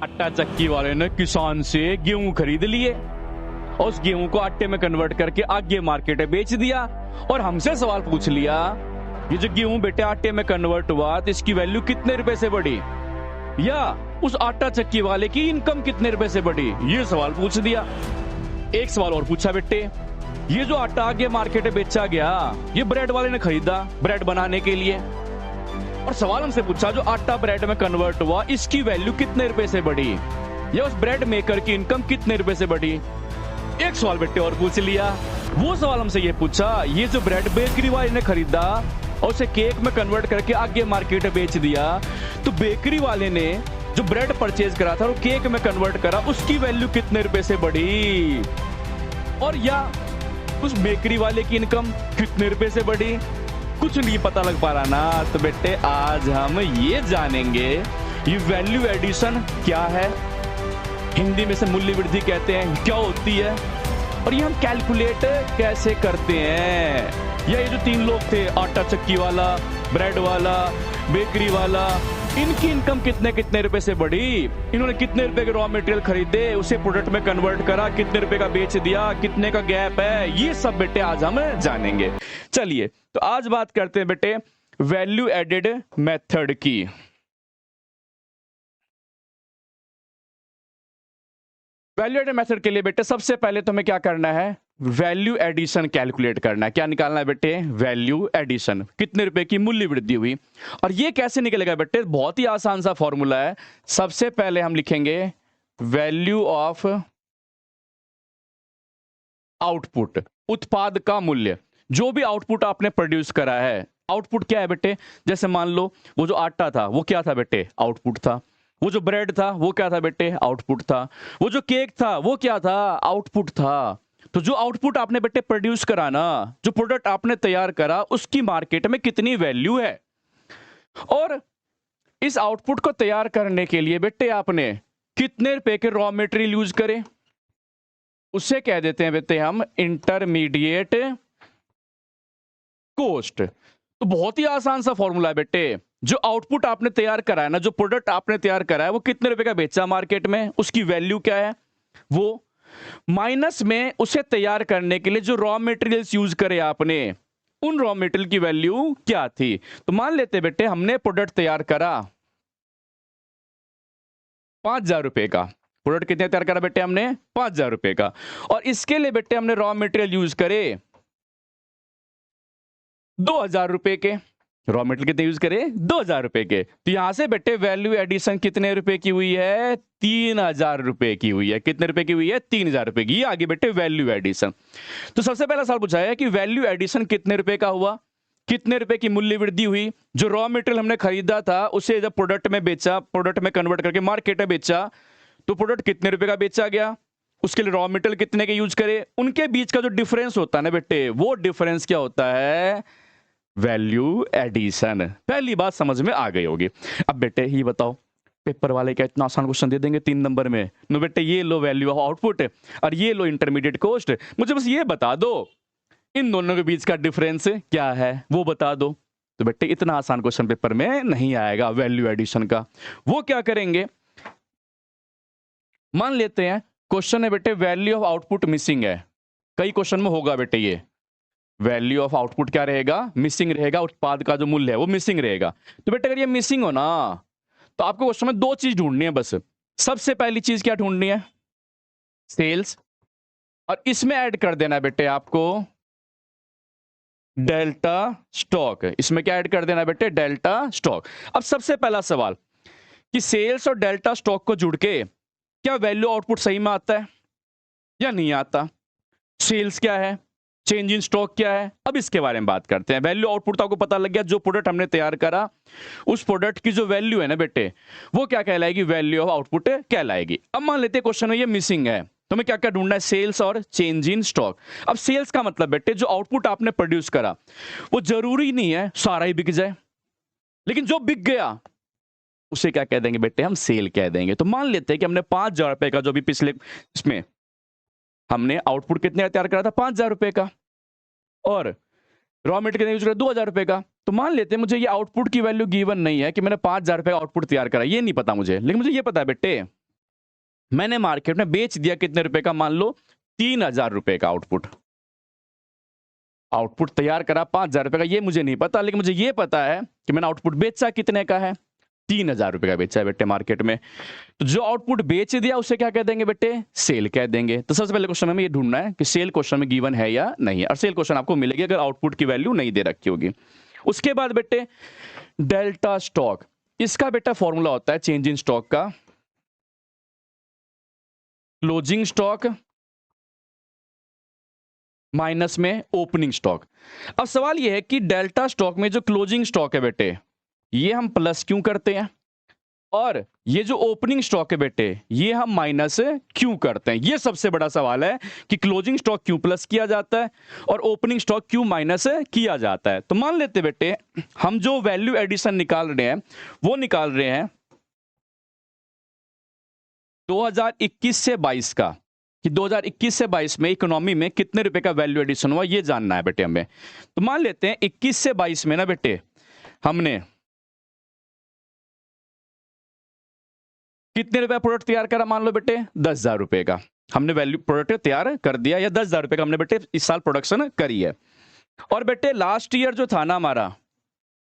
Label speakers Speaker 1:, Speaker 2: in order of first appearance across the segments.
Speaker 1: आटा चक्की वाले ने किसान से गेहूं खरीद लिए और उस गेहूं को आटे में कन्वर्ट करके आगे मार्केट में बेच दिया और हमसे सवाल पूछ लिया, ये जो गेहूं बेटे आटे में कन्वर्ट हुआ तो इसकी वैल्यू कितने रुपए से बढ़ी, या उस आटा चक्की वाले की इनकम कितने रुपए से बढ़ी, ये सवाल पूछ दिया। एक सवाल और पूछा बेटे, ये जो आटा आगे मार्केट में बेचा गया ये ब्रेड वाले ने खरीदा ब्रेड बनाने के लिए, और सवाल हमसे पूछा जो आटा ब्रेड में कन्वर्ट हुआ इसकी वैल्यू कितने रुपए से बढ़ी, या उस ब्रेड मेकर की इनकम कितने रुपए से बढ़ी। एक सवाल बेटे और पूछ लिया, वो सवाल हमसे ये पूछा, ये जो ब्रेड बेकरी वाले ने खरीदा और उसे केक में कन्वर्ट करके आगे मार्केट में बेच दिया, तो बेकरी वाले ने जो ब्रेड परचेज करा था और केक में कन्वर्ट करा उसकी वैल्यू कितने रुपए से बढ़ी, और या उस बेकरी वाले की इनकम कितने रुपए से बढ़ी। कुछ नहीं पता लग पा रहा ना, तो बेटे आज हम ये जानेंगे ये वैल्यू एडिशन क्या है, हिंदी में से मूल्य वृद्धि कहते हैं, क्या होती है, और ये हम कैलकुलेट कैसे करते हैं। ये जो तीन लोग थे, आटा चक्की वाला, ब्रेड वाला, बेकरी वाला, इनकी इनकम कितने कितने रुपए से बढ़ी, इन्होंने कितने रुपए के रॉ मटेरियल खरीदे, उसे प्रोडक्ट में कन्वर्ट करा, कितने रुपए का बेच दिया, कितने का गैप है, ये सब बेटे आज हम जानेंगे। चलिए तो आज बात करते हैं बेटे वैल्यू एडेड मेथड की। वैल्यू एडेड मेथड के लिए बेटे सबसे पहले तो हमें क्या करना है, वैल्यू एडिशन कैलकुलेट करना है। क्या निकालना है बेटे, वैल्यू एडिशन, कितने रुपए की मूल्य वृद्धि हुई। और ये कैसे निकलेगा बेटे, बहुत ही आसान सा फॉर्मूला है। सबसे पहले हम लिखेंगे वैल्यू ऑफ आउटपुट, उत्पाद का मूल्य, जो भी आउटपुट आपने प्रोड्यूस करा है। आउटपुट क्या है बेटे, जैसे मान लो वो जो आटा था वो क्या था बेटे, आउटपुट था। वो जो ब्रेड था वो क्या था बेटे, आउटपुट था। वो जो केक था वो क्या था, आउटपुट था। तो जो आउटपुट आपने बेटे प्रोड्यूस करा ना, जो प्रोडक्ट आपने तैयार करा, उसकी मार्केट में कितनी वैल्यू है। और इस आउटपुट को तैयार करने के लिए बेटे आपने कितने रुपए के रॉ मटेरियल यूज करे, उसे कह देते हैं बेटे हम इंटरमीडिएट कॉस्ट। तो बहुत ही आसान सा फॉर्मूला है बेटे, जो आउटपुट आपने तैयार करा है ना, जो प्रोडक्ट आपने तैयार करा है वो कितने रुपए का बेचा मार्केट में, उसकी वैल्यू क्या है वो, माइनस में उसे तैयार करने के लिए जो रॉ मटेरियल्स यूज करे आपने, उन रॉ मटेरियल की वैल्यू क्या थी। तो मान लेते बेटे हमने प्रोडक्ट तैयार करा 5,000 रुपए का, प्रोडक्ट कितने तैयार करा बेटे हमने, 5,000 रुपए का, और इसके लिए बेटे हमने रॉ मटेरियल यूज करे 2,000 रुपए के, रॉ मटेरियल कितने यूज करे 2,000 रुपए के। तो यहां से बेटे वैल्यू एडिशन कितने रुपए की हुई है, 3,000 रुपए की हुई है। कितने रुपए की हुई है, 3,000 रुपए की। ये आगे बेटे वैल्यू एडिशन। तो सबसे पहला सवाल पूछा है कि वैल्यू एडिशन कितने रुपए का हुआ, कितने रुपए की मूल्य वृद्धि हुई। जो रॉ मटेरियल हमने खरीदा था उसे जब प्रोडक्ट में बेचा, प्रोडक्ट में कन्वर्ट करके मार्केट में बेचा, तो प्रोडक्ट कितने रुपए का बेचा गया, उसके लिए रॉ मटेरियल कितने के यूज करे, उनके बीच का जो डिफरेंस होता है ना बेटे, वो डिफरेंस क्या होता है, वैल्यू एडिशन। पहली बात समझ में आ गई होगी। अब बेटे ये बताओ, पेपर वाले क्या इतना आसान क्वेश्चन दे देंगे 3 नंबर में, नो बेटे ये लो वैल्यू ऑफ आउटपुट और ये लो इंटरमीडिएट कॉस्ट, मुझे बस ये बता दो इन दोनों के बीच का डिफरेंस क्या है वो बता दो। तो बेटे इतना आसान क्वेश्चन पेपर में नहीं आएगा वैल्यू एडिशन का। वो क्या करेंगे, मान लेते हैं क्वेश्चन है बेटे वैल्यू ऑफ आउटपुट मिसिंग है, कई क्वेश्चन में होगा बेटे ये वैल्यू ऑफ आउटपुट क्या रहेगा, मिसिंग रहेगा, उत्पाद का जो मूल्य है वो मिसिंग रहेगा। तो बेटे अगर ये मिसिंग हो ना, तो आपको क्वेश्चन में 2 चीज ढूंढनी है बस। सबसे पहली चीज क्या ढूंढनी है, सेल्स, और इसमें ऐड कर देना है बेटे आपको डेल्टा स्टॉक। इसमें क्या ऐड कर देना है बेटे, डेल्टा स्टॉक। अब सबसे पहला सवाल कि सेल्स और डेल्टा स्टॉक को जुड़ के क्या वैल्यू आउटपुट सही में आता है या नहीं आता। सेल्स क्या है, चेंज इन स्टॉक क्या है, अब इसके बारे में बात करते हैं। वैल्यू आउटपुट तो आपको पता लग गया, जो प्रोडक्ट हमने तैयार करा उस प्रोडक्ट की जो वैल्यू है ना बेटे, वो क्या कहलाएगी, वैल्यू ऑफ आउटपुट कहलाएगी। अब मान लेते हैं क्वेश्चन में ये मिसिंग है, तो हमें क्या क्या ढूंढना है, सेल्स और चेंज इन स्टॉक। अब सेल्स का मतलब बेटे जो आउटपुट आपने प्रोड्यूस करा वो जरूरी नहीं है सारा ही बिक जाए, लेकिन जो बिक गया उसे क्या कह देंगे बेटे, हम सेल कह देंगे। तो मान लेते हैं कि हमने 5,000 रुपए का जो भी पिछले इसमें हमने आउटपुट कितने तैयार करा था, 5,000 रुपए का, और रॉ मटेरियल कितने यूज करा, 2,000 रुपए का। तो मान लेते हैं मुझे ये आउटपुट की वैल्यू गिवन नहीं है कि मैंने 5,000 रुपए का आउटपुट तैयार करा, ये नहीं पता मुझे, लेकिन मुझे ये पता है बेटे मैंने मार्केट में बेच दिया कितने रुपए का, मान लो 3000 रुपए का आउटपुट। आउटपुट तैयार करा 5000 रुपए का, ये मुझे नहीं पता, लेकिन मुझे ये पता है कि मैंने आउटपुट बेचा कितने का है, 3000 रुपए का बेचा है बेटे मार्केट में। तो जो आउटपुट बेच दिया उसे क्या कह देंगे बेटे, सेल कह देंगे। तो सबसे पहले क्वेश्चन में ये ढूंढना है कि सेल क्वेश्चन में गिवन है या नहीं है, और सेल क्वेश्चन आपको मिलेगी अगर आउटपुट की वैल्यू नहीं दे रखी होगी। उसके बाद बेटे डेल्टा स्टॉक, इसका बेटा फॉर्मूला होता है चेंज इन स्टॉक का, क्लोजिंग स्टॉक माइनस में ओपनिंग स्टॉक। अब सवाल यह है कि डेल्टा स्टॉक में जो क्लोजिंग स्टॉक है बेटे, ये हम प्लस क्यों करते हैं, और ये जो ओपनिंग स्टॉक है बेटे, ये हम माइनस क्यों करते हैं। ये सबसे बड़ा सवाल है कि क्लोजिंग स्टॉक क्यों प्लस किया जाता है और ओपनिंग स्टॉक क्यों माइनस किया जाता है। तो मान लेते बेटे हम जो वैल्यू एडिशन निकाल रहे हैं वो निकाल रहे हैं 2021 से 22 का, कि 2021 से 22 में इकोनॉमी में कितने रुपए का वैल्यू एडिशन हुआ, ये जानना है बेटे हमें। तो मान लेते हैं 21 से 22 में ना बेटे हमने कितने रुपए प्रोडक्ट तैयार करा, मान लो बेटे 10,000 रुपए का हमने वैल्यू प्रोडक्ट तैयार कर दिया, या 10,000 रुपए का हमने बेटे इस साल प्रोडक्शन करी है। और बेटे लास्ट ईयर जो था ना हमारा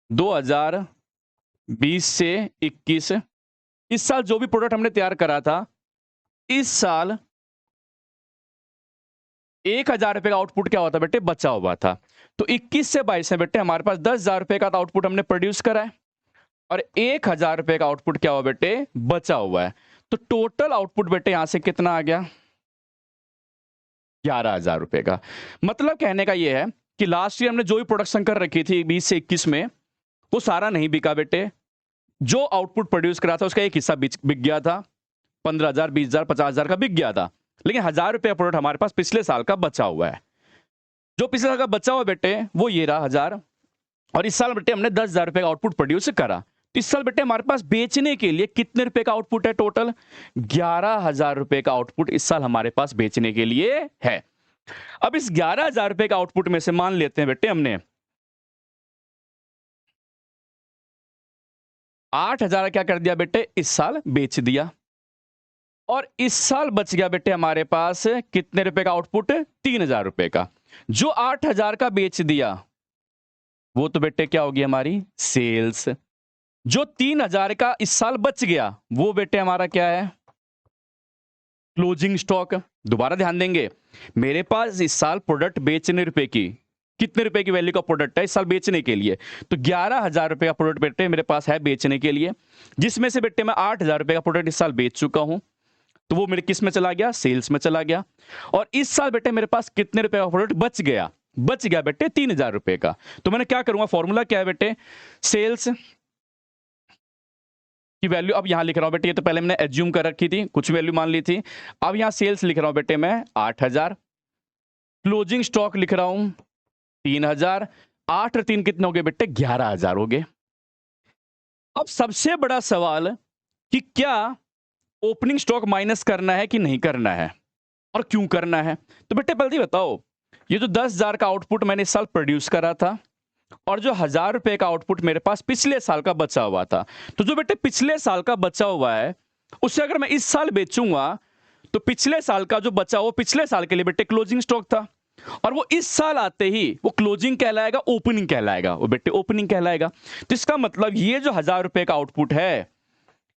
Speaker 1: 2020 से 21, इस साल जो भी प्रोडक्ट हमने तैयार करा था, इस साल 1,000 रुपए का आउटपुट क्या हुआ था बेटे, बचा हुआ था। तो 21 से 22 में बेटे हमारे पास 10,000 रुपए का आउटपुट हमने प्रोड्यूस करा है, और 1,000 रुपए का आउटपुट क्या हुआ बेटे, बचा हुआ है। तो टोटल आउटपुट बेटे यहां से कितना आ गया, 11,000 रुपए का। मतलब कहने का यह है कि लास्ट ईयर हमने जो भी प्रोडक्शन कर रखी थी 20 से 21 में, वो सारा नहीं बिका बेटे। जो आउटपुट प्रोड्यूस करा था उसका एक हिस्सा बिक गया था, 15,000, 20,000, 50,000 का बिक गया था, लेकिन 1,000 रुपया प्रोडक्ट हमारे पास पिछले साल का बचा हुआ है। जो पिछले साल का बचा हुआ बेटे वो ये रहा 1,000, और इस साल बेटे हमने 10,000 रुपए का आउटपुट प्रोड्यूस करा। तो इस साल बेटे हमारे पास बेचने के लिए कितने रुपए का आउटपुट है, टोटल 11,000 रुपए का आउटपुट इस साल हमारे पास बेचने के लिए है। अब इस 11,000 रुपए का आउटपुट में से मान लेते हैं बेटे हमने 8,000 क्या कर दिया बेटे, इस साल बेच दिया, और इस साल बच गया बेटे हमारे पास कितने रुपए का आउटपुट, 3,000 रुपए का। जो 8,000 का बेच दिया वो तो बेटे क्या होगी हमारी सेल्स। जो 3,000 का इस साल बच गया वो बेटे हमारा क्या है, क्लोजिंग स्टॉक। दोबारा ध्यान देंगे, मेरे पास इस साल प्रोडक्ट बेचने रुपए की, कितने रुपए की वैल्यू का प्रोडक्ट है इस साल बेचने के लिए, तो 11,000 रुपए का प्रोडक्ट बेटे मेरे पास है बेचने के लिए, जिसमें से बेटे मैं 8,000 रुपए का प्रोडक्ट इस साल बेच चुका हूं, तो वो मेरे किस में चला गया, सेल्स में चला गया। और इस साल बेटे मेरे पास कितने रुपए का प्रोडक्ट बच गया, बच गया बेटे 3,000 रुपए का। तो मैंने क्या करूंगा, फॉर्मूला क्या है बेटे, सेल्स की वैल्यू अब यहां लिख रहा हूं बेटे, ये तो पहले मैंने एज्यूम कर रखी थी, कुछ वैल्यू मान ली थी। अब यहां सेल्स लिख रहा हूं बेटे मैं 8,000, क्लोजिंग स्टॉक लिख रहा हूं 3,000, 8 और 3 कितने हो गए बेटे, 11,000 हो गए। अब सबसे बड़ा सवाल कि क्या ओपनिंग स्टॉक माइनस करना है कि नहीं करना है, और क्यों करना है। तो बेटे पहले बताओ, ये जो 10,000 का आउटपुट मैंने इस साल प्रोड्यूस करा था, और जो 1,000 रुपए का आउटपुट मेरे पास पिछले साल का बचा हुआ था, तो जो बेटे पिछले साल का बचा हुआ है उससे अगर मैं इस साल बेचूंगा तो पिछले साल का जो बचा वो पिछले साल के लिए बेटे क्लोजिंग स्टॉक था, और वो इस साल आते ही वो क्लोजिंग कहलाएगा, ओपनिंग कहलाएगा, वो बेटे ओपनिंग कहलाएगा। तो इसका मतलब ये जो 1,000 रुपए का आउटपुट है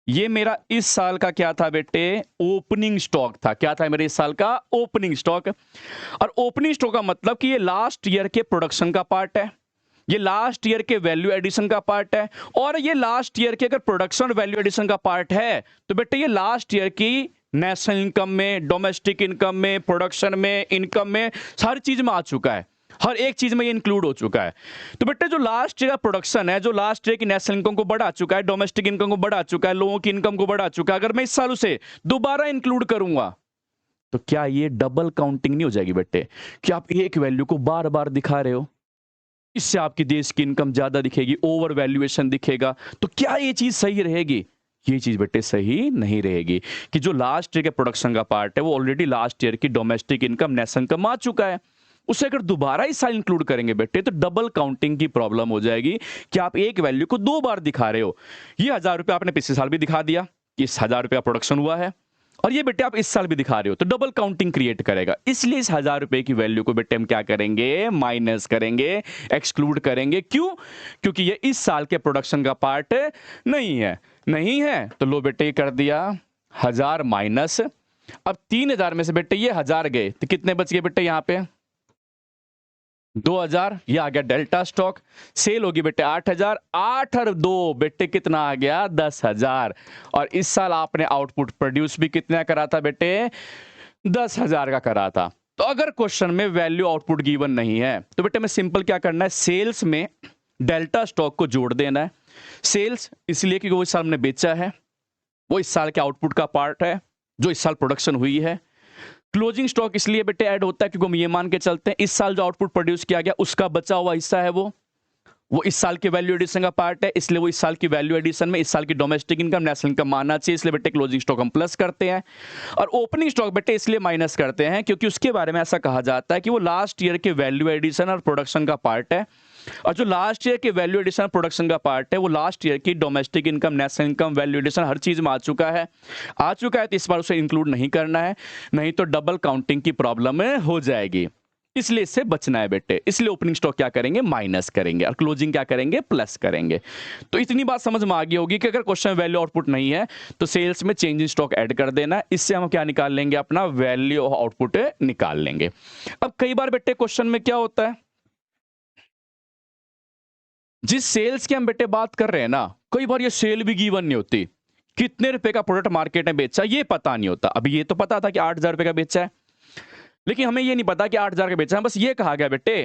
Speaker 1: ये मेरा इस साल का क्या था बेटे, ओपनिंग स्टॉक था। क्या था मेरे इस साल का, ओपनिंग स्टॉक। और ओपनिंग स्टॉक का मतलब कि ये लास्ट ईयर के प्रोडक्शन का पार्ट है, ये लास्ट ईयर के वैल्यू एडिशन का पार्ट है, और ये लास्ट ईयर के अगर प्रोडक्शन वैल्यू एडिशन का पार्ट है तो बेटे ये लास्ट ईयर की नेशनल इनकम में, डोमेस्टिक इनकम में, प्रोडक्शन में, इनकम में, सारी चीज में आ चुका है, हर एक चीज में ये इंक्लूड हो चुका है। तो बेटे जो लास्ट ईयर का प्रोडक्शन है, जो लास्ट ईयर की नेशनल इनकम को बढ़ा चुका है, डोमेस्टिक इनकम को बढ़ा चुका है, लोगों की इनकम को बढ़ा चुका है, अगर मैं इस साल उसे दोबारा इंक्लूड करूंगा तो क्या ये डबल काउंटिंग नहीं हो जाएगी बेटे, कि आप एक वैल्यू को बार बार दिखा रहे हो, इससे आपकी देश की इनकम ज्यादा दिखेगी, ओवर वैल्यूएशन दिखेगा, तो क्या ये चीज सही रहेगी, ये चीज बेटे सही नहीं रहेगी। कि जो लास्ट ईयर के प्रोडक्शन का पार्ट है वो ऑलरेडी लास्ट ईयर की डोमेस्टिक इनकम, नेशनल इनकम आ चुका है, उसे अगर दोबारा इस साल इंक्लूड करेंगे बेटे तो डबल काउंटिंग की प्रॉब्लम हो जाएगी, कि आप एक वैल्यू को दो बार दिखा रहे हो। ये 1,000 रुपए आपने पिछले साल भी दिखा दिया कि इस 1,000 रुपए का प्रोडक्शन हुआ है, और ये बेटे आप इस साल भी दिखा रहे हो, तो डबल काउंटिंग क्रिएट करेगा। इसलिए इस 1000 रुपए की वैल्यू को बेटे हम क्या करेंगे, माइनस करेंगे, एक्सक्लूड करेंगे। क्यों? क्योंकि ये इस साल के प्रोडक्शन का पार्ट नहीं है। नहीं है तो लो बेटे कर दिया 1000 माइनस। अब 3000 में से बेटे ये 1000 गए तो कितने बच गए बेटे यहां पे 2000। ये आ गया डेल्टा स्टॉक। सेल होगी बेटे 8000, 8 और 2 बेटे कितना आ गया 10,000। और इस साल आपने आउटपुट प्रोड्यूस भी कितना करा था बेटे 10,000 का करा था। तो अगर क्वेश्चन में वैल्यू आउटपुट गिवन नहीं है तो बेटे मैं सिंपल क्या करना है, सेल्स में डेल्टा स्टॉक को जोड़ देना है। सेल्स इसलिए कि वो इस साल हमने बेचा है, वो इस साल के आउटपुट का पार्ट है जो इस साल प्रोडक्शन हुई है। क्लोजिंग स्टॉक इसलिए बेटे ऐड होता है क्योंकि हम ये मान के चलते हैं इस साल जो आउटपुट प्रोड्यूस किया गया उसका बचा हुआ हिस्सा है वो इस साल के वैल्यू एडिशन का पार्ट है, इसलिए वो इस साल की वैल्यू एडिशन में इस साल की डोमेस्टिक इनकम नेशनल इनकम मानना चाहिए, इसलिए बेटे क्लोजिंग स्टॉक हम प्लस करते हैं। और ओपनिंग स्टॉक बेटे इसलिए माइनस करते हैं क्योंकि उसके बारे में ऐसा कहा जाता है कि वो लास्ट ईयर के वैल्यू एडिशन और प्रोडक्शन का पार्ट है, और जो लास्ट ईयर के वैल्यू एडिशन प्रोडक्शन का पार्ट है वो लास्ट ईयर की domestic income national income value addition हर चीज में आ चुका है तो इस बार उसे इंक्लूड नहीं करना है, नहीं तो डबल काउंटिंग की प्रॉब्लम हो जाएगी। इसलिए इससे बचना है बेटे, इसलिए ओपनिंग स्टॉक क्या करेंगे माइनस करेंगे और क्लोजिंग क्या करेंगे प्लस करेंगे। तो इतनी बात समझ में आ गई होगी कि अगर क्वेश्चन वैल्यू आउटपुट नहीं है तो सेल्स में चेंज इन स्टॉक ऐड कर देना है, इससे हम क्या निकाल लेंगे अपना वैल्यू आउटपुट निकाल लेंगे। अब कई बार बेटे क्वेश्चन में क्या होता है, जिस सेल्स की हम बेटे बात कर रहे हैं ना, कई बार ये सेल भी गिवन नहीं होती, कितने रुपए का प्रोडक्ट मार्केट में बेचा ये पता नहीं होता। अभी ये तो पता था कि 8,000 रुपए का बेचा है, लेकिन हमें ये नहीं पता कि 8,000 का बेचा है, बस ये कहा गया बेटे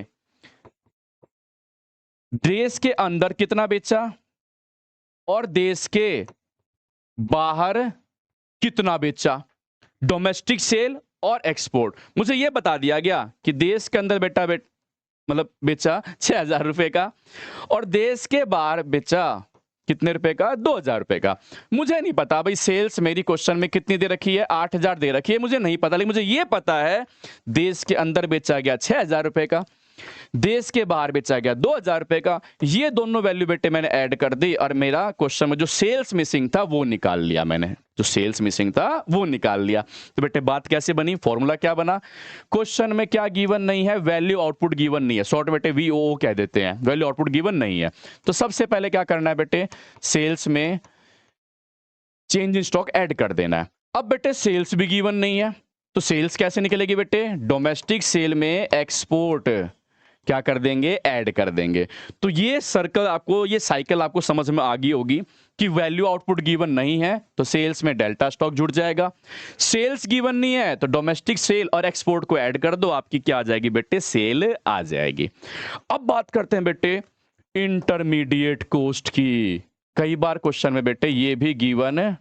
Speaker 1: देश के अंदर कितना बेचा और देश के बाहर कितना बेचा, डोमेस्टिक सेल और एक्सपोर्ट। मुझे ये बता दिया गया कि देश के अंदर मतलब बेचा 6,000 रुपए का और देश के बाहर बेचा कितने रुपए का 2,000 रुपए का। मुझे नहीं पता भाई सेल्स मेरी क्वेश्चन में कितनी दे रखी है 8,000 दे रखी है, मुझे नहीं पता, लेकिन मुझे ये पता है देश के अंदर बेचा गया 6,000 रुपए का, देश के बाहर बेचा गया 2,000 रुपए का। ये दोनों वैल्यू बेटे मैंने ऐड कर दी और मेरा क्वेश्चन में जो सेल्स मिसिंग था वो निकाल लिया मैंने, जो सेल्स मिसिंग था वो निकाल लिया। तो बेटे बात कैसे बनी, फॉर्मूला क्या बना, क्वेश्चन में क्या गिवन नहीं है, वैल्यू आउटपुट गिवन नहीं है, शॉर्ट बेटे VOO कह देते हैं, वैल्यू आउटपुट गिवन नहीं है। तो सबसे पहले क्या करना है बेटे, सेल्स में चेंज इन स्टॉक ऐड कर देना है। अब बेटे सेल्स भी गिवन नहीं है तो सेल्स कैसे निकलेगी बेटे, डोमेस्टिक सेल में एक्सपोर्ट क्या कर देंगे, ऐड कर देंगे। तो ये सर्कल आपको, ये साइकिल आपको समझ में आ गई होगी कि वैल्यू आउटपुट गिवन नहीं है तो सेल्स में डेल्टा स्टॉक जुड़ जाएगा, सेल्स गिवन नहीं है तो डोमेस्टिक सेल और एक्सपोर्ट को ऐड कर दो, आपकी क्या आ जाएगी बेटे, सेल आ जाएगी। अब बात करते हैं बेटे इंटरमीडिएट कॉस्ट की। कई बार क्वेश्चन में बेटे ये भी गिवन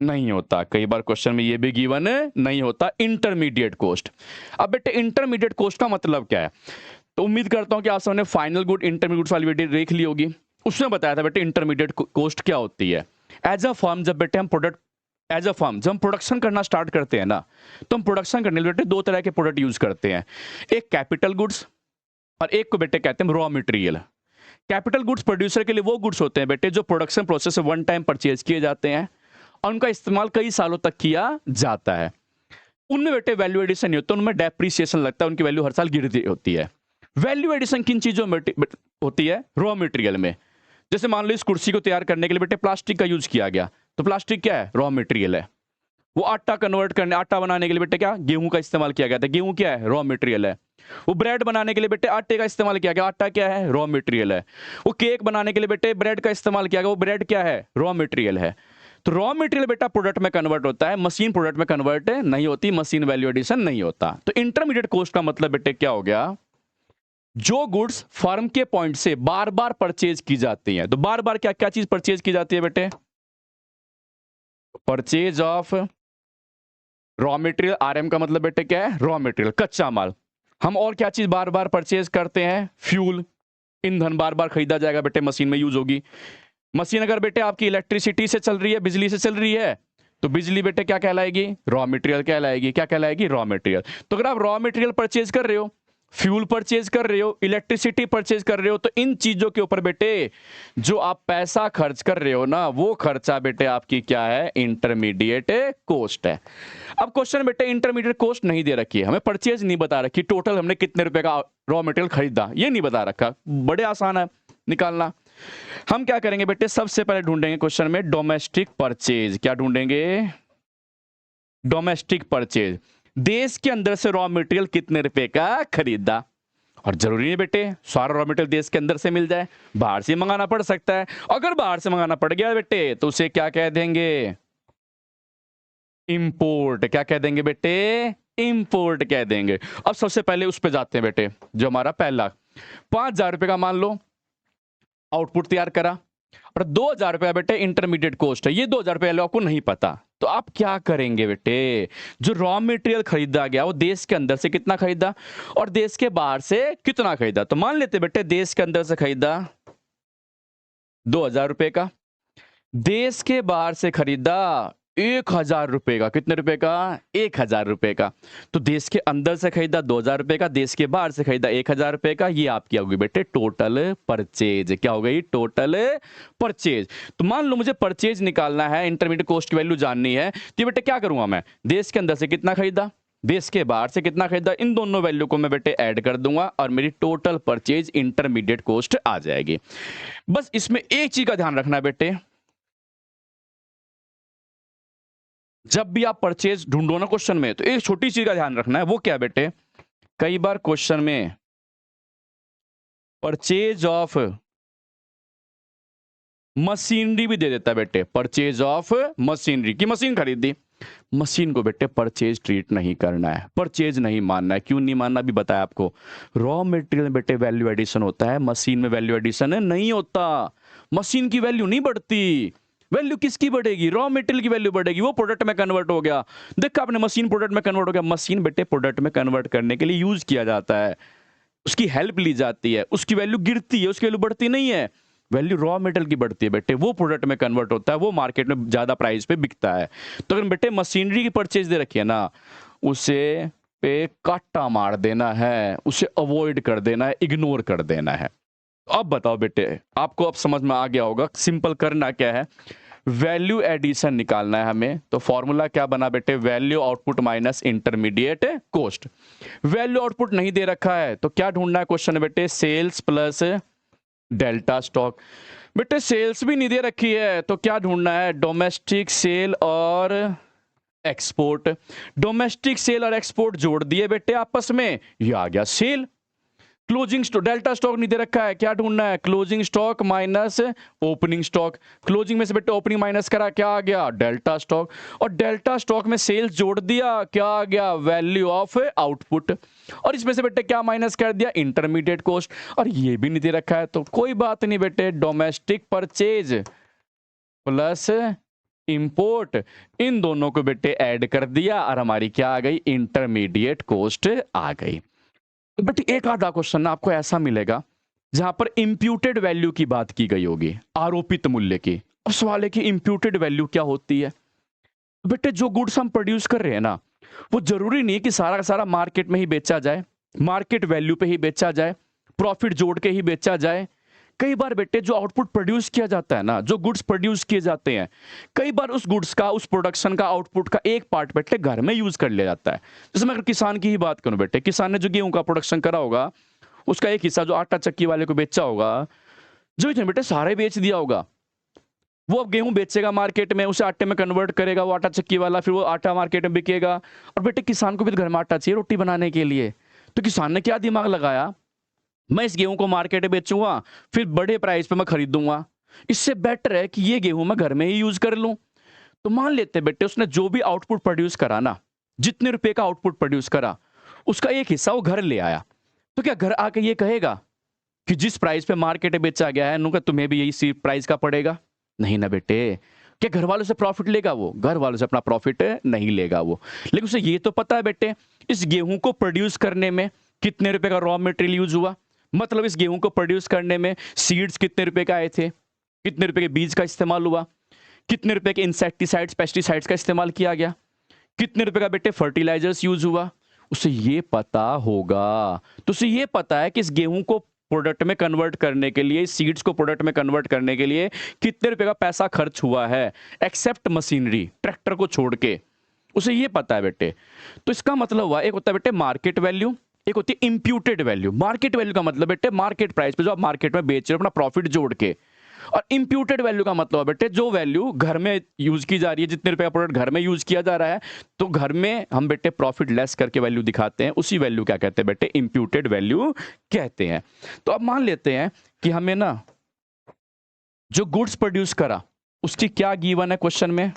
Speaker 1: नहीं होता, कई बार क्वेश्चन में ये भी गिवन नहीं होता इंटरमीडिएट कॉस्ट। अब बेटे इंटरमीडिएट कॉस्ट का मतलब क्या है, तो उम्मीद करता हूं कि आप सबने फाइनल गुड इंटरमीडिएट गुड्स वाली वीडियो देख ली होगी, उसमें बताया था बेटे इंटरमीडिएट कॉस्ट क्या होती है। एज अ फर्म जब बेटे हम जब हम प्रोडक्शन करना स्टार्ट करते हैं ना, तो हम प्रोडक्शन करने के लिए बेटे दो तरह के प्रोडक्ट यूज करते हैं, एक कैपिटल गुड्स और एक को बेटे कहते हैं raw material. Capital goods producer के लिए वो गुड्स होते हैं बेटे जो प्रोडक्शन प्रोसेस से वन टाइम परचेज किए जाते हैं और उनका इस्तेमाल कई सालों तक किया जाता है। उनमें बेटे वैल्यू एडिशन नहीं होता, उनमें डेप्रिसिएशन लगता है, उनकी वैल्यू हर साल गिरती होती है। वैल्यू एडिशन किन चीजों में होती है, रॉ मटेरियल में। जैसे मान लो इस कुर्सी को तैयार करने के लिए बेटे प्लास्टिक का यूज किया गया, तो प्लास्टिक क्या है, रॉ मटेरियल है। वो आटा बनाने के लिए बेटे क्या, गेहूं का इस्तेमाल किया गया था, गेहूं क्या है, रॉ मटेरियल है। वो ब्रेड बनाने के लिए बेटे आटे का इस्तेमाल किया गया, आटा क्या है, रॉ मटेरियल है। वो केक बनाने के लिए बेटे ब्रेड का इस्तेमाल किया गया, वो ब्रेड क्या है, रॉ मटेरियल है। तो रॉ मटेरियल बेटा प्रोडक्ट में कन्वर्ट होता है, मशीन प्रोडक्ट में कन्वर्ट नहीं होती, मशीन वैल्यू एडिशन नहीं होता। तो इंटरमीडिएट कॉस्ट का मतलब बेटे क्या हो गया, जो गुड्स फर्म के पॉइंट से बार बार परचेज की जाती हैं। तो बार बार क्या क्या चीज परचेज की जाती है बेटे, purchase of raw material, RM का मतलब बेटे क्या है, रॉ मटेरियल, कच्चा माल। हम और क्या चीज बार बार परचेज करते हैं, फ्यूल, ईंधन बार बार खरीदा जाएगा बेटे, मशीन में यूज होगी। मशीन अगर बेटे आपकी इलेक्ट्रिसिटी से चल रही है, बिजली से चल रही है, तो बिजली बेटे क्या कहलाएगी, रॉ मटेरियल कहलाएगी। क्या कहलाएगी, रॉ मटेरियल। तो अगर आप रॉ मटेरियल परचेज कर रहे हो फ्यूल परचेज कर रहे हो, इलेक्ट्रिसिटी परचेज कर रहे हो, तो इन चीजों के ऊपर बेटे जो आप पैसा खर्च कर रहे हो ना, वो खर्चा बेटे आपकी क्या है, इंटरमीडिएट कॉस्ट है। अब क्वेश्चन बेटे इंटरमीडिएट कॉस्ट नहीं दे रखी है, हमें परचेज नहीं बता रखी, टोटल हमने कितने रुपए का रॉ मटेरियल खरीदा ये नहीं बता रखा, बड़े आसान है निकालना। हम क्या करेंगे बेटे, सबसे पहले ढूंढेंगे क्वेश्चन में डोमेस्टिक परचेज। क्या ढूंढेंगे, डोमेस्टिक परचेज, देश के अंदर से रॉ मटेरियल कितने रुपए का खरीदा। और जरूरी नहीं बेटे सारा रॉ मटेरियल देश के अंदर से मिल जाए, बाहर से मंगाना पड़ सकता है। अगर बाहर से मंगाना पड़ गया बेटे तो उसे क्या कह देंगे, इंपोर्ट। क्या कह देंगे बेटे, इंपोर्ट कह देंगे। अब सबसे पहले उस पे जाते हैं बेटे, जो हमारा पहला 5,000 रुपए का मान लो आउटपुट तैयार करा, और 2,000 रुपया बेटे इंटरमीडिएट कॉस्ट है, ये 2,000 रुपया आपको नहीं पता, तो आप क्या करेंगे बेटे, जो रॉ मटेरियल खरीदा गया वो देश के अंदर से कितना खरीदा और देश के बाहर से कितना खरीदा। तो मान लेते बेटे देश के अंदर से खरीदा 2,000 रुपए का, देश के बाहर से खरीदा 1,000 रुपए का। कितने रुपए का, 1,000 रुपए का। तो देश के अंदर से खरीदा 2,000 रुपए का, देश के बाहर से खरीदा 1,000 रुपए का। ये आपकी होगी बेटे टोटल परचेज। क्या हो गई, टोटल परचेज। तो मान लो मुझे परचेज निकालना है, इंटरमीडिएट कॉस्ट की वैल्यू जाननी है, तो बेटे क्या करूंगा मैं, देश के अंदर से कितना खरीदा, देश के बाहर से कितना खरीदा, इन दोनों वैल्यू को मैं बेटे ऐड कर दूंगा और मेरी टोटल परचेज इंटरमीडिएट कॉस्ट आ जाएगी। बस इसमें एक चीज का ध्यान रखना बेटे, जब भी आप परचेज ढूंढो ना क्वेश्चन में, तो एक छोटी चीज का ध्यान रखना है, वो क्या बेटे, कई बार क्वेश्चन में परचेज ऑफ मशीनरी भी दे देता है बेटे, परचेज ऑफ मशीनरी की मशीन खरीदी, मशीन को बेटे परचेज ट्रीट नहीं करना है, परचेज नहीं मानना है। क्यों नहीं मानना भी बताया आपको, रॉ मटेरियल में बेटे वैल्यू एडिशन होता है, मशीन में वैल्यू एडिशन नहीं होता, मशीन की वैल्यू नहीं बढ़ती। वैल्यू किसकी बढ़ेगी, रॉ मटेरियल की वैल्यू बढ़ेगी, वो प्रोडक्ट में कन्वर्ट हो गया। देखा आपने, मशीन प्रोडक्ट में कन्वर्ट हो गया, मशीन बेटे प्रोडक्ट में कन्वर्ट करने के लिए यूज किया जाता है, उसकी हेल्प ली जाती है, उसकी वैल्यू गिरती है, उसकी वैल्यू बढ़ती नहीं है, वैल्यू रॉ मटेरियल की बढ़ती है बेटे, वो प्रोडक्ट में कन्वर्ट होता है, वो मार्केट में ज्यादा प्राइस पे बिकता है। तो अगर बेटे मशीनरी की परचेज दे रखी है ना, उसे पे काटा मार देना है, उसे अवॉइड कर देना है, इग्नोर कर देना है। अब बताओ बेटे, आपको अब समझ में आ गया होगा सिंपल करना क्या है, वैल्यू एडिशन निकालना है हमें। तो फॉर्मूला क्या बना बेटे, value output minus intermediate cost. Value output नहीं दे रखा है तो क्या ढूंढना है क्वेश्चन में बेटे, सेल्स प्लस डेल्टा स्टॉक। बेटे सेल्स भी नहीं दे रखी है तो क्या ढूंढना है, डोमेस्टिक सेल और एक्सपोर्ट। डोमेस्टिक सेल और एक्सपोर्ट जोड़ दिए बेटे आपस में, ये आ गया sale. Closing stock, delta stock नहीं दे रखा है, क्या ढूंढना है, closing stock minus opening stock. Closing में से बेटे ओपनिंग माइनस करा, क्या आ गया, डेल्टा स्टॉक। और डेल्टा स्टॉक में सेल्स जोड़ दिया, क्या आ गया, वैल्यू ऑफ आउटपुट। और इसमें से बेटे क्या माइनस कर दिया, इंटरमीडिएट कॉस्ट। और ये भी नहीं दे रखा है तो कोई बात नहीं बेटे, डोमेस्टिक परचेज प्लस इंपोर्ट, इन दोनों को बेटे ऐड कर दिया और हमारी क्या आ गई, इंटरमीडिएट कॉस्ट आ गई। बट एक आधा क्वेश्चन ना आपको ऐसा मिलेगा जहां पर इंप्यूटेड वैल्यू की बात की गई होगी, आरोपित मूल्य की। अब सवाल है कि इंप्यूटेड वैल्यू क्या होती है। बेटे जो गुड्स हम प्रोड्यूस कर रहे हैं ना, वो जरूरी नहीं कि सारा का सारा मार्केट में ही बेचा जाए, मार्केट वैल्यू पे ही बेचा जाए, प्रॉफिट जोड़ के ही बेचा जाए। कई बार बेटे जो आउटपुट प्रोड्यूस किया जाता है ना, जो गुड्स प्रोड्यूस किए जाते हैं, कई बार उस गुड्स का, उस प्रोडक्शन का, आउटपुट का एक पार्ट बेटे घर में यूज कर लिया जाता है। जैसे मैं अगर किसान की ही बात करूं बेटे, किसान ने जो गेहूं का प्रोडक्शन करा होगा, उसका एक हिस्सा जो आटा चक्की वाले को बेचा होगा, जो इसने बेटे सारे बेच दिया होगा। वो अब गेहूं बेचेगा मार्केट में, उसे आटे में कन्वर्ट करेगा वो आटा चक्की वाला, फिर वो आटा मार्केट में बिकेगा। और बेटे किसान को भी तो घर में आटा चाहिए रोटी बनाने के लिए, तो किसान ने क्या दिमाग लगाया, मैं इस गेहूं को मार्केट में बेचूंगा, फिर बड़े प्राइस पे मैं खरीदूंगा, इससे बेटर है कि ये गेहूं मैं घर में ही यूज कर लूं। तो मान लेते बेटे उसने जो भी आउटपुट प्रोड्यूस करा ना, जितने रुपए का आउटपुट प्रोड्यूस करा, उसका एक हिस्सा वो घर ले आया। तो क्या घर आके ये कहेगा कि जिस प्राइस पे मार्केट में बेचा गया है नुका तुम्हें भी यही प्राइस का पड़ेगा? नहीं ना बेटे। क्या घर वालों से प्रॉफिट लेगा वो? घर वालों से अपना प्रॉफिट नहीं लेगा वो। लेकिन उसे ये तो पता है बेटे इस गेहूं को प्रोड्यूस करने में कितने रुपए का रॉ मटेरियल यूज हुआ, मतलब इस गेहूं को प्रोड्यूस करने में सीड्स कितने रुपए का आए थे, कितने रुपए के बीज का इस्तेमाल हुआ, कितने रुपए के इंसेक्टिसाइड्स पेस्टिसाइड्स का इस्तेमाल किया गया, कितने रुपए का बेटे फर्टिलाइजर्स यूज हुआ, उसे ये पता होगा, तो उसे ये पता है कि इस गेहूं को प्रोडक्ट में कन्वर्ट करने के लिए, सीड्स को प्रोडक्ट में कन्वर्ट करने के लिए कितने रुपए का पैसा खर्च हुआ है, एक्सेप्ट मशीनरी, ट्रैक्टर को छोड़ के। उसे ये पता है बेटे। तो इसका मतलब हुआ, एक होता है बेटे मार्केट वैल्यू, एक होती है इंप्यूटेड वैल्यू। मार्केट वैल्यू का मतलब बेटे मार्केट प्राइस पे जो आप मार्केट में बेच रहे हो अपना प्रॉफिट जोड़ के, और इंप्यूटेड वैल्यू का मतलब है बेटे जो वैल्यू घर में यूज की जा रही है, जितने रुपए का प्रोडक्ट घर में यूज किया जा रहा है, तो घर में हम बेटे प्रॉफिट लेस करके वैल्यू दिखाते हैं, उसी वैल्यू क्या कहते हैं बेटे, इंप्यूटेड वैल्यू कहते हैं। तो अब मान लेते हैं कि हमें ना जो गुड्स प्रोड्यूस करा उसकी क्या गिवन है क्वेश्चन में,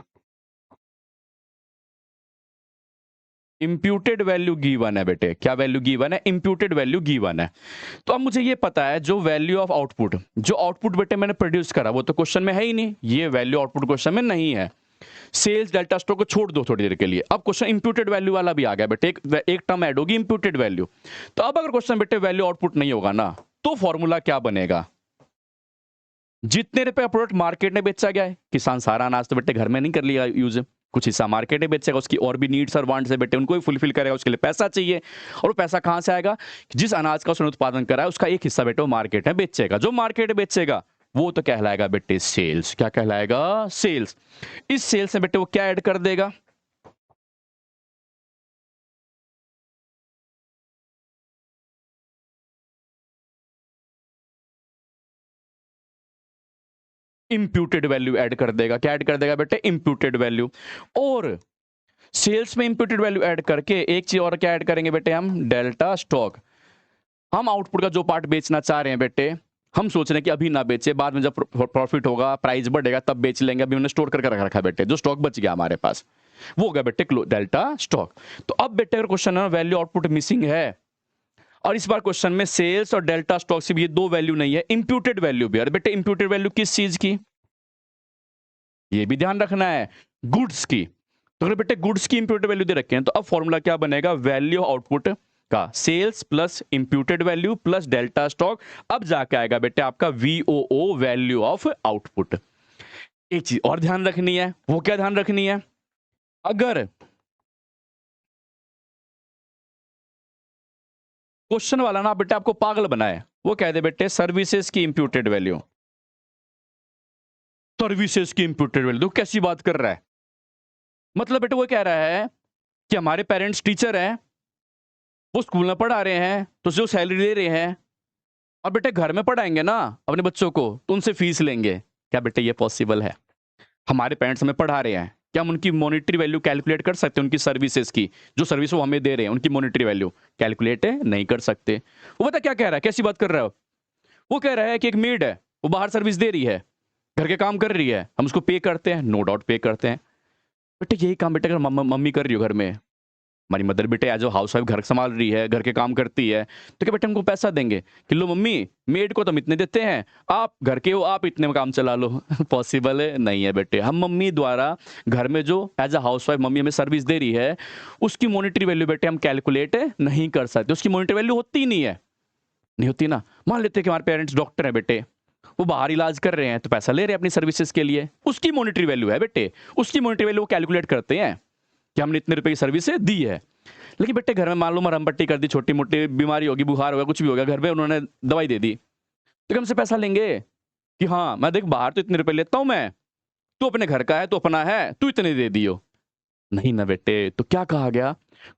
Speaker 1: इंप्यूटेड वैल्यू गिवन है बेटे। क्या वैल्यू गिवन है, इंप्यूटेड वैल्यू गिवन है। तो अब मुझे ये पता है जो वैल्यू ऑफ आउटपुट, जो आउटपुट बेटे मैंने प्रोड्यूस करा वो तो क्वेश्चन में है ही नहीं, ये वैल्यू आउटपुट क्वेश्चन में नहीं है। सेल्स डेल्टा स्टॉक को छोड़ दो थोड़ी देर के लिए, अब क्वेश्चन इंप्यूटेड वैल्यू वाला भी आ गया बेटे, एक टर्म ऐड होगी इंप्यूटेड वैल्यू। तो अब अगर क्वेश्चन बेटे वैल्यू आउटपुट नहीं होगा ना, तो फॉर्मूला क्या बनेगा, जितने रुपए का प्रोडक्ट मार्केट में बेचा गया है, किसान सारा अनाज तो बेटे घर में नहीं कर लिया यूज, कुछ हिस्सा मार्केट में बेचेगा, उसकी और भी नीड्स और वांट्स है बेटे, उनको भी फुलफिल करेगा, उसके लिए पैसा चाहिए। और वो पैसा कहां से आएगा, जिस अनाज का उसने उत्पादन करा है उसका एक हिस्सा बेटे वो मार्केट में बेचेगा, जो मार्केट में बेचेगा वो तो कहलाएगा बेटे सेल्स। क्या कहलाएगा, सेल्स। इस सेल्स में बेटे वो क्या ऐड कर देगा, इंप्यूटेड वैल्यू ऐड कर देगा। क्या ऐड कर देगा बेटे, इंप्यूटेड वैल्यू। और सेल्स में इंप्यूटेड वैल्यू ऐड करके एक चीज और क्या ऐड करेंगे बेटे, हम डेल्टा स्टॉक। हम आउटपुट का जो पार्ट बेचना चाह रहे हैं बेटे, हम सोच रहे हैं कि अभी ना बेचे, बाद में जब प्रॉफिट होगा, प्राइस बढ़ेगा तब बेच लेंगे, अभी हमने स्टोर करके रखा है बेटे, जो स्टॉक बच गया हमारे पास वो हो गया बेटे डेल्टा स्टॉक। तो अब बेटे अगर क्वेश्चन है वैल्यू आउटपुट मिसिंग है, और इस बार क्वेश्चन में सेल्स और डेल्टा स्टॉक से भी ये दो वैल्यू नहीं है, इंप्यूटेड वैल्यू भी। और बेटे इंप्यूटेड वैल्यू किस चीज की, ये भी ध्यान रखना है, गुड्स की। तो अगर बेटे गुड्स की इंप्यूटेड वैल्यू दे रखे हैं, तो अब फॉर्मूला क्या बनेगा, वैल्यू आउटपुट का sales plus imputed value plus delta stock. अब जाके आएगा बेटे आपका वीओओ, वैल्यू ऑफ आउटपुट। एक चीज और ध्यान रखनी है, वो क्या ध्यान रखनी है, अगर क्वेश्चन वाला ना बेटे आपको पागल बनाए, वो कह दे बेटे सर्विसेज की इंप्यूटेड वैल्यू, सर्विसेज की इंप्यूटेड वैल्यू, तो कैसी बात कर रहा है, मतलब बेटे वो कह रहा है कि हमारे पेरेंट्स टीचर हैं, वो स्कूल में पढ़ा रहे हैं तो जो सैलरी ले रहे हैं, और बेटे घर में पढ़ाएंगे ना अपने बच्चों को तो उनसे फीस लेंगे। क्या बेटे ये पॉसिबल है, हमारे पेरेंट्स हमें पढ़ा रहे हैं, क्या हम उनकी मॉनिटरी वैल्यू कैलकुलेट कर सकते हैं, उनकी सर्विसेज की, जो सर्विस वो हमें दे रहे हैं उनकी मॉनिटरी वैल्यू कैलकुलेट नहीं कर सकते। वो बता क्या कह रहा है, कैसी बात कर रहा है, वो कह रहा है कि एक मेड है, वो बाहर सर्विस दे रही है, घर के काम कर रही है, हम उसको पे करते हैं, नो डाउट पे करते हैं। बेटे यही काम बेटे अगर मम्मी कर रही हो घर में, हमारी मदर बेटे एज हाउस वाइफ घर संभाल रही है, घर के काम करती है, तो क्या बेटे हमको पैसा देंगे कि लो मम्मी मेड को तो हम इतने देते हैं, आप घर के हो आप इतने में काम चला लो। पॉसिबल है नहीं है बेटे। हम मम्मी द्वारा घर में जो as a housewife mummy हमें सर्विस दे रही है उसकी मॉनिटरी वैल्यू बेटे हम कैलकुलेट नहीं कर सकते, उसकी मॉनिटरी वैल्यू होती ही नहीं है, नहीं होती ना। मान लेते हैं कि हमारे पेरेंट्स डॉक्टर हैं बेटे, वो बाहर इलाज कर रहे हैं तो पैसा ले रहे हैं अपनी सर्विसेज के लिए, उसकी मॉनिटरी वैल्यू है बेटे, उसकी मॉनिटरी वैल्यू वो कैलकुलेट करते हैं कि हमने इतने रुपए की सर्विस दी है। लेकिन बेटे घर में मान लो मरहम पट्टी कर दी, छोटी मोटी बीमारी होगी, बुखार होगा, कुछ भी होगा, घर में उन्होंने दवाई दे दी, तो हमसे पैसा लेंगे कि हाँ मैं देख बाहर तो इतने रुपए लेता हूं मैं, तू अपने घर का है, तू अपना है, तू इतने दे दियो। नहीं ना बेटे। तो क्या कहा गया,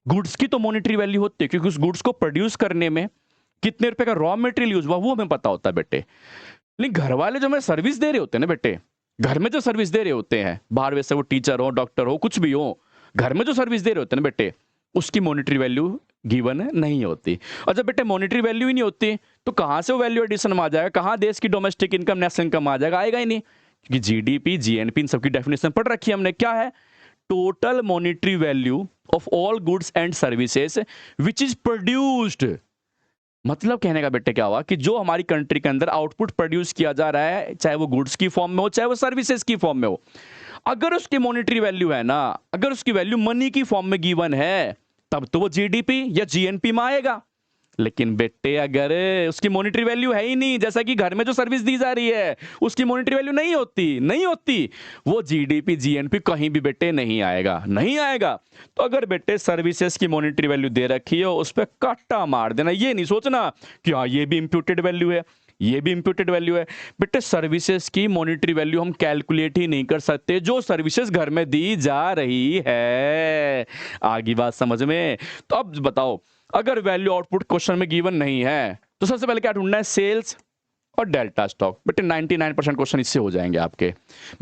Speaker 1: गुड्स की तो मॉनिटरी वैल्यू होती है, क्योंकि उस गुड्स को प्रोड्यूस करने में कितने रुपए का रॉ मटेरियल यूज हुआ वो हमें पता होता है बेटे। लेकिन घर वाले जो हमें सर्विस दे रहे होते हैं ना बेटे, घर में जो सर्विस दे रहे होते हैं, बाहर वैसे वो टीचर हो, डॉक्टर हो, कुछ भी हो, घर में जो सर्विस दे रहे होते हैं ना बेटे, उसकी मॉनिटरी वैल्यू गिवन नहीं होती। और जब बेटे मॉनिटरी वैल्यू ही नहीं होती तो कहां से वो वैल्यू एडिशन में आ जाएगा, कहां देश की डोमेस्टिक इनकम, नेशनल इनकम आ जाएगा, आएगा ही नहीं। क्योंकि जीडीपी, जीएनपी इन सबकी डेफिनेशन पढ़ रखी है हमने, क्या है, total monetary value of all goods and services which is produced. मतलब कहने का बेटे क्या हुआ कि जो हमारी कंट्री के अंदर आउटपुट प्रोड्यूस किया जा रहा है, चाहे वो गुड्स की फॉर्म में हो चाहे वो सर्विसेज की फॉर्म में हो, अगर उसकी मॉनिटरी वैल्यू है ना, अगर उसकी वैल्यू मनी की फॉर्म में गिवन है, तब तो वो जीडीपी या जीएनपी में आएगा। लेकिन बेटे अगर उसकी मॉनेटरी वैल्यू है ही नहीं, जैसा कि घर में जो सर्विस दी जा रही है उसकी मॉनेटरी वैल्यू नहीं होती, वो जीडीपी जीएनपी कहीं भी बेटे नहीं आएगा। तो अगर बेटे सर्विसेज की मॉनेटरी वैल्यू दे रखी है उस पर काटा मार देना, ये नहीं सोचना कि हाँ ये भी इंप्यूटेड वैल्यू है, ये भी इंप्यूटेड वैल्यू है। बेटे सर्विसेज की मॉनेटरी वैल्यू हम कैलकुलेट ही नहीं कर सकते जो सर्विसेज घर में दी जा रही है। आगे बात समझ में? तो अब बताओ, अगर वैल्यू आउटपुट क्वेश्चन में गिवन नहीं है तो सबसे पहले क्या ढूंढना है? सेल्स और डेल्टा स्टॉक। बेटे 99% क्वेश्चन इससे हो जाएंगे आपके।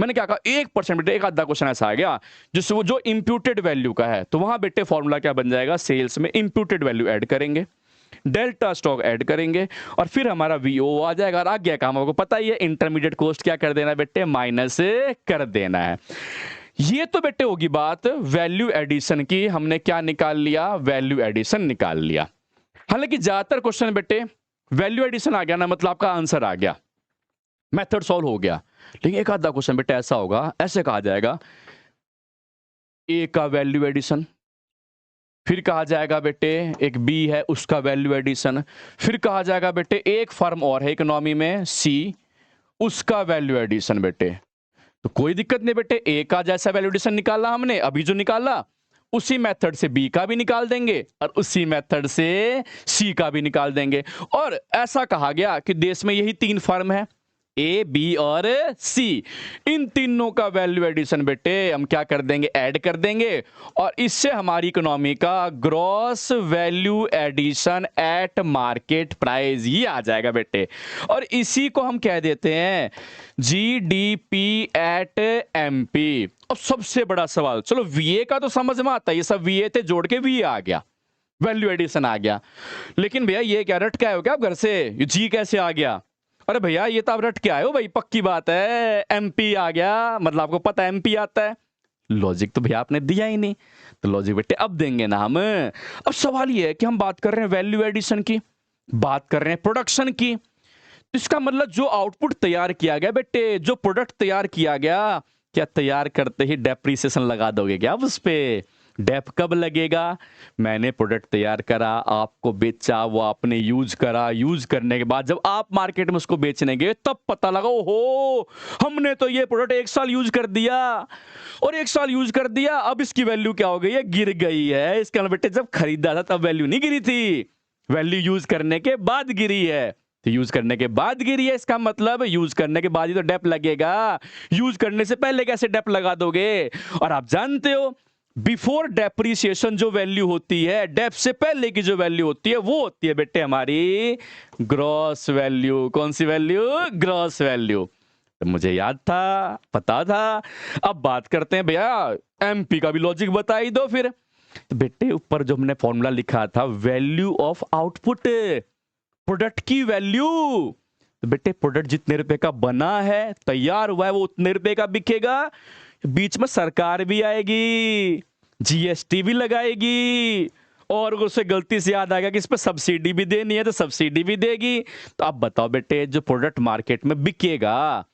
Speaker 1: मैंने क्या कहा, 1% बेटे एक आधा क्वेश्चन ऐसा आ गया जिससे वो जो इंप्यूटेड वैल्यू का है, तो वहां बेटे फॉर्मूला क्या बन जाएगा? सेल्स में इंप्यूटेड वैल्यू ऐड करेंगे, डेल्टा स्टॉक ऐड करेंगे और फिर हमारा वीओ आ जाएगा। और आगे काम आपको पता ही है, इंटरमीडिएट कॉस्ट क्या कर देना है बेटे? माइनस कर देना है। ये तो बेटे होगी बात वैल्यू एडिशन की। हमने क्या निकाल लिया? वैल्यू एडिशन निकाल लिया। हालांकि ज्यादातर क्वेश्चन बेटे वैल्यू एडिशन आ गया ना, मतलब आपका आंसर आ गया, मेथड सॉल्व हो गया। लेकिन एक आधा क्वेश्चन बेटे ऐसा होगा, ऐसे कहा जाएगा ए का वैल्यू एडिशन, फिर कहा जाएगा बेटे एक बी है उसका वैल्यू एडिशन, फिर कहा जाएगा बेटे एक फर्म और है इकोनॉमी में सी, उसका वैल्यू एडिशन। बेटे तो कोई दिक्कत नहीं बेटे, ए का जैसा वैल्यू एडिशन निकाला हमने अभी जो निकाला, उसी मेथड से बी का भी निकाल देंगे और उसी मेथड से सी का भी निकाल देंगे। और ऐसा कहा गया कि देश में यही 3 फर्म है, ए बी और सी, इन तीनों का वैल्यू एडिशन बेटे हम क्या कर देंगे? ऐड कर देंगे और इससे हमारी इकोनॉमी का gross value addition at market price ये आ जाएगा बेटे। और इसी को हम कह देते हैं जीडीपी एट एमपी। अब सबसे बड़ा सवाल, चलो वीए का तो समझ में आता है, ये सब वीए थे जोड़ के वीए आ गया, वैल्यू एडिशन आ गया। लेकिन भैया ये क्या रट के आए हो क्या आप घर से? जी कैसे आ गया? अरे भैया ये तो आप रट के आए हो भाई, पक्की बात है एमपी आ गया, मतलब आपको पता है एमपी आता है। लॉजिक तो भैया आपने दिया ही नहीं, तो लॉजिक बेटे अब देंगे ना हम। अब सवाल ये है कि हम बात कर रहे हैं वैल्यू एडिशन की, बात कर रहे हैं प्रोडक्शन की, तो इसका मतलब जो आउटपुट तैयार किया गया बेटे, जो प्रोडक्ट तैयार किया गया, क्या तैयार करते ही डेप्रिसिएशन लगा दोगे क्या आप उस पे? डेप कब लगेगा? मैंने प्रोडक्ट तैयार करा, आपको बेचा, वो आपने यूज करा, यूज करने के बाद जब आप मार्केट में उसको बेचने गए तब पता लगा ओहो हमने तो ये प्रोडक्ट 1 साल यूज कर दिया, और 1 साल यूज कर दिया, अब इसकी वैल्यू क्या हो गई है? गिर गई है। इसका बेटे जब खरीदा था तब वैल्यू नहीं गिरी थी, वैल्यू यूज करने के बाद गिरी है। तो यूज करने के बाद गिरी है, इसका मतलब यूज करने के बाद ही तो डेप लगेगा, यूज करने से पहले कैसे डेप लगा दोगे? और आप जानते हो बिफोर डेप्रिसिएशन जो वैल्यू होती है, डेप से पहले की जो वैल्यू होती है वो होती है बेटे हमारी ग्रॉस वैल्यू। कौन सी वैल्यू? Gross value. तो मुझे याद था, पता था। अब बात करते हैं भैया एमपी का भी लॉजिक बता ही दो फिर। तो बेटे ऊपर जो हमने फॉर्मूला लिखा था वैल्यू ऑफ आउटपुट, प्रोडक्ट की वैल्यू, तो बेटे प्रोडक्ट जितने रुपए का बना है, तैयार हुआ है, वो उतने रुपए का बिकेगा। बीच में सरकार भी आएगी, जीएसटी भी लगाएगी, और उसे गलती से याद आ गया कि इस पर सब्सिडी भी देनी है तो सब्सिडी भी देगी। तो आप बताओ बेटे जो प्रोडक्ट मार्केट में बिकेगा,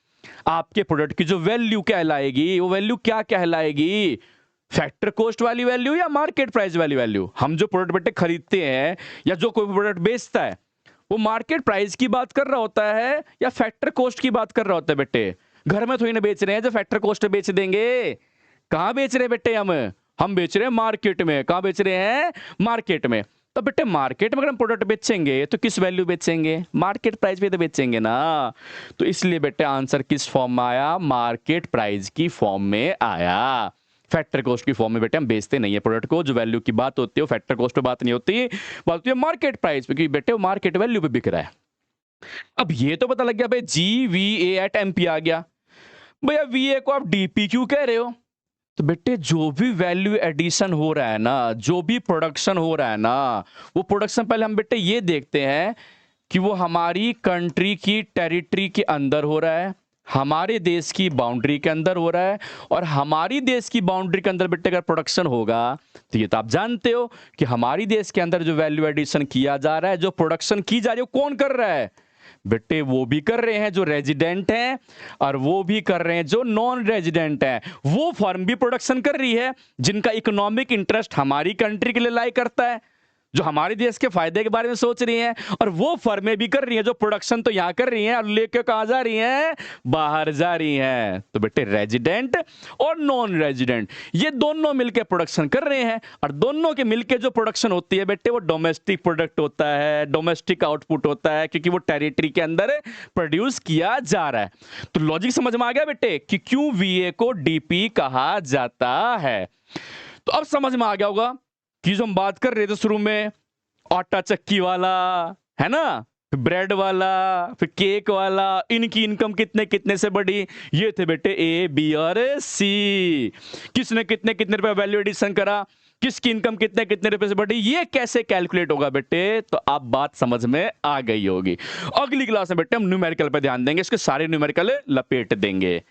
Speaker 1: आपके प्रोडक्ट की जो वैल्यू कहलाएगी, वो वैल्यू क्या कहलाएगी? फैक्टर कॉस्ट वाली वैल्यू या मार्केट प्राइस वाली वैल्यू? हम जो प्रोडक्ट बेटे खरीदते हैं या जो कोई प्रोडक्ट बेचता है वो मार्केट प्राइस की बात कर रहा होता है या फैक्टर कॉस्ट की बात कर रहा होता है बेटे? घर में थोड़ी ना बेच रहे हैं जो फैक्टर कॉस्ट बेच देंगे। कहां बेच रहे हैं बेटे? हम बेच रहे हैं मार्केट में। कहां बेच रहे हैं? मार्केट में। तो बेटे मार्केट में अगर हम प्रोडक्ट बेचेंगे तो किस वैल्यू बेचेंगे? मार्केट प्राइस पे तो बेचेंगे ना। तो इसलिए बेटे आंसर किस फॉर्म में आया? मार्केट प्राइस की फॉर्म में आया। फैक्टर कॉस्ट की फॉर्म में बेटे हम बेचते नहीं है प्रोडक्ट को। जो वैल्यू की बात होती है वो फैक्टर कॉस्ट पे बात नहीं होती, बात होती है मार्केट प्राइस पे, क्योंकि बेटे वो मार्केट वैल्यू पे बिक रहा है। अब ये तो पता लग गया भाई GVA एट एमपी आ गया। भैया VA को आप DP क्यों कह रहे हो? तो बेटे जो भी वैल्यू एडिशन हो रहा है ना, जो भी प्रोडक्शन हो रहा है ना, वो प्रोडक्शन पहले हम बेटे ये देखते हैं कि वो हमारी कंट्री की टेरिटरी के अंदर हो रहा है, हमारे देश की बाउंड्री के अंदर हो रहा है। और हमारी देश की बाउंड्री के अंदर बेटे अगर प्रोडक्शन होगा तो ये तो आप जानते हो कि हमारी देश के अंदर जो वैल्यू एडिशन किया जा रहा है, जो प्रोडक्शन की जा रही है, वो कौन कर रहा है? बेटे वो भी कर रहे हैं जो रेजिडेंट हैं और वो भी कर रहे हैं जो नॉन रेजिडेंट हैं। वो फर्म भी प्रोडक्शन कर रही है जिनका इकोनॉमिक इंटरेस्ट हमारी कंट्री के लिए लाई करता है। जो हमारे देश के फायदे के बारे में सोच रही हैं, और वो फर्में भी कर रही हैं जो प्रोडक्शन तो यहां कर रही हैं और लेके कहां जा रही हैं, बाहर जा रही हैं। तो बेटे रेजिडेंट और नॉन रेजिडेंट ये दोनों मिलके प्रोडक्शन कर रहे हैं, और दोनों के मिलके जो प्रोडक्शन होती है बेटे वो डोमेस्टिक प्रोडक्ट होता है, डोमेस्टिक आउटपुट होता है, क्योंकि वो टेरिटरी के अंदर प्रोड्यूस किया जा रहा है। तो लॉजिक समझ में आ गया बेटे कि क्यों वीए को डीपी कहा जाता है। तो अब समझ में आ गया होगा कि जो हम बात कर रहे थे शुरू में, आटा चक्की वाला है ना, फिर ब्रेड वाला, फिर केक वाला, इनकी इनकम कितने कितने से बढ़ी, ये थे बेटे ए, बी और सी। किसने कितने कितने रुपए वैल्यू एडिशन करा, किसकी इनकम कितने कितने रुपए से बढ़ी, ये कैसे कैलकुलेट होगा बेटे, तो आप बात समझ में आ गई होगी। अगली क्लास में बेटे हम न्यूमेरिकल पे ध्यान देंगे, इसके सारे न्यूमेरिकल लपेट देंगे।